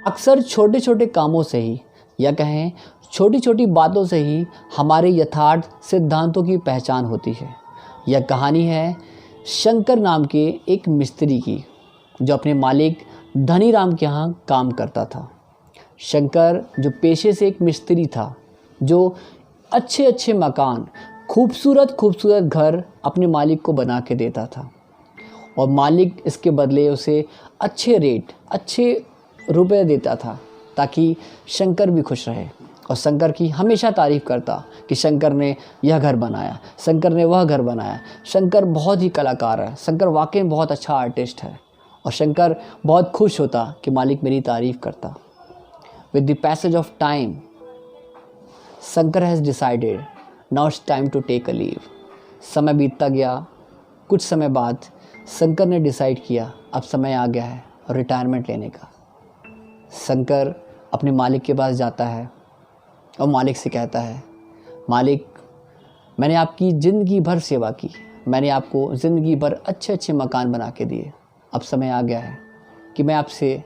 अक्सर छोटे छोटे कामों से ही या कहें छोटी छोटी बातों से ही हमारे यथार्थ सिद्धांतों की पहचान होती है। यह कहानी है शंकर नाम के एक मिस्त्री की, जो अपने मालिक धनीराम के यहाँ काम करता था। शंकर जो पेशे से एक मिस्त्री था, जो अच्छे अच्छे मकान, खूबसूरत खूबसूरत घर अपने मालिक को बना के देता था, और मालिक इसके बदले उसे अच्छे रेट, अच्छे रुपए देता था, ताकि शंकर भी खुश रहे। और शंकर की हमेशा तारीफ़ करता कि शंकर ने यह घर बनाया, शंकर ने वह घर बनाया, शंकर बहुत ही कलाकार है, शंकर वाकई में बहुत अच्छा आर्टिस्ट है। और शंकर बहुत खुश होता कि मालिक मेरी तारीफ़ करता। With the passage of time Shankar has decided now it's time to take a leave. समय बीतता गया। कुछ समय बाद शंकर ने डिसाइड किया अब समय आ गया है रिटायरमेंट लेने का। शंकर अपने मालिक के पास जाता है और मालिक से कहता है, मालिक, मैंने आपकी ज़िंदगी भर सेवा की, मैंने आपको ज़िंदगी भर अच्छे अच्छे मकान बना के दिए। अब समय आ गया है कि मैं आपसे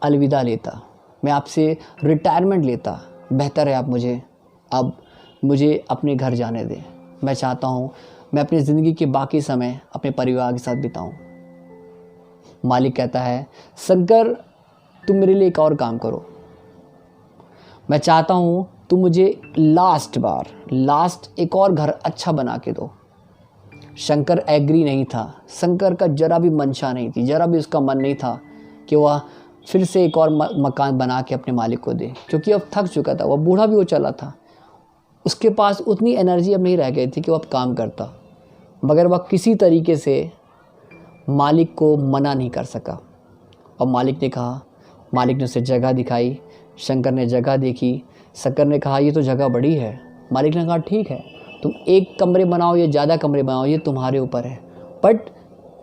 अलविदा लेता, मैं आपसे रिटायरमेंट लेता। बेहतर है आप मुझे अपने घर जाने दें। मैं चाहता हूँ मैं अपनी ज़िंदगी के बाकी समय अपने परिवार के साथ बिताऊँ। मालिक कहता है, शंकर, तुम मेरे लिए एक और काम करो। मैं चाहता हूँ तुम मुझे लास्ट एक और घर अच्छा बना के दो। शंकर एग्री नहीं था। शंकर का जरा भी मंशा नहीं थी, जरा भी उसका मन नहीं था कि वह फिर से एक और मकान बना के अपने मालिक को दे, क्योंकि अब थक चुका था, वह बूढ़ा भी हो चला था। उसके पास उतनी एनर्जी अब नहीं रह गई थी कि वह अब काम करता, मगर वह किसी तरीके से मालिक को मना नहीं कर सका। और मालिक ने उसे जगह दिखाई। शंकर ने जगह देखी। शंकर ने कहा, ये तो जगह बड़ी है। मालिक ने कहा, ठीक है, तुम एक कमरे बनाओ या ज़्यादा कमरे बनाओ, ये तुम्हारे ऊपर है, बट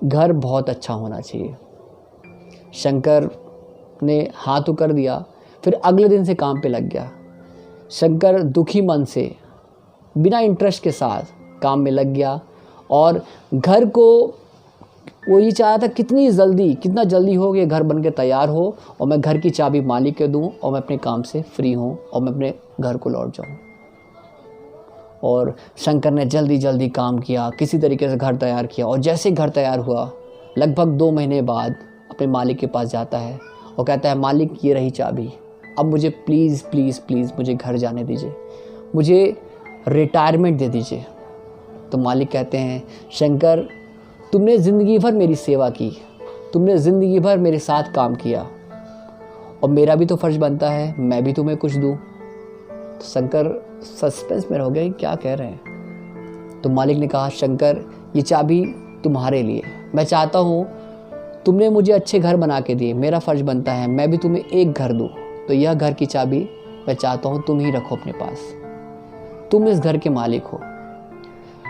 घर बहुत अच्छा होना चाहिए। शंकर ने हाँ तो कर दिया। फिर अगले दिन से काम पे लग गया। शंकर दुखी मन से बिना इंटरेस्ट के साथ काम में लग गया, और घर को वो ये चाहा था कितना जल्दी हो कि घर बन के तैयार हो और मैं घर की चाबी मालिक के दूं और मैं अपने काम से फ्री हूं और मैं अपने घर को लौट जाऊं। और शंकर ने जल्दी काम किया, किसी तरीके से घर तैयार किया, और जैसे घर तैयार हुआ लगभग 2 महीने बाद अपने मालिक के पास जाता है और कहता है, मालिक, ये रही चाबी, अब मुझे प्लीज़ मुझे घर जाने दीजिए, मुझे रिटायरमेंट दे दीजिए। तो मालिक कहते हैं, शंकर, तुमने ज़िंदगी भर मेरी सेवा की, तुमने ज़िंदगी भर मेरे साथ काम किया, और मेरा भी तो फ़र्ज़ बनता है मैं भी तुम्हें कुछ दूँ। तो शंकर सस्पेंस में हो गया, क्या कह रहे हैं। तो मालिक ने कहा, शंकर, ये चाबी तुम्हारे लिए, मैं चाहता हूँ तुमने मुझे अच्छे घर बना के दिए, मेरा फ़र्ज़ बनता है मैं भी तुम्हें एक घर दूँ, तो यह घर की चाबी मैं चाहता हूँ तुम ही रखो अपने पास, तुम इस घर के मालिक हो।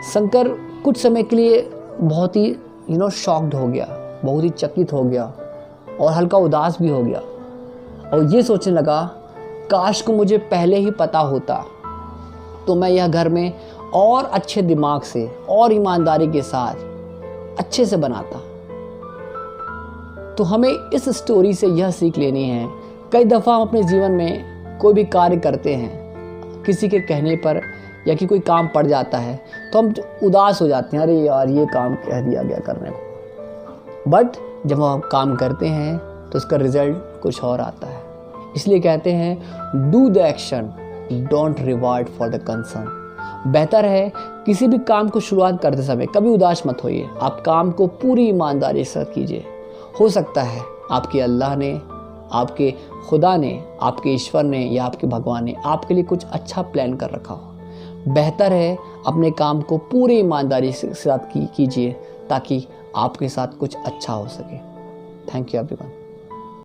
शंकर कुछ समय के लिए बहुत ही शॉक्ड हो गया, बहुत ही चकित हो गया और हल्का उदास भी हो गया, और ये सोचने लगा, काश को मुझे पहले ही पता होता तो मैं यह घर में और अच्छे दिमाग से और ईमानदारी के साथ अच्छे से बनाता। तो हमें इस स्टोरी से यह सीख लेनी है, कई दफ़ा हम अपने जीवन में कोई भी कार्य करते हैं, किसी के कहने पर या कि कोई काम पड़ जाता है तो हम उदास हो जाते हैं, अरे यार ये काम कह दिया गया करने को, बट जब हम काम करते हैं तो उसका रिजल्ट कुछ और आता है। इसलिए कहते हैं, do the action, don't reward for the concern. बेहतर है किसी भी काम को शुरुआत करते समय कभी उदास मत होइए, आप काम को पूरी ईमानदारी से कीजिए। हो सकता है आपके अल्लाह ने, आपके खुदा ने, आपके ईश्वर ने या आपके भगवान ने आपके लिए कुछ अच्छा प्लान कर रखा हो। बेहतर है अपने काम को पूरी ईमानदारी के साथ कीजिए, ताकि आपके साथ कुछ अच्छा हो सके। Thank you everyone.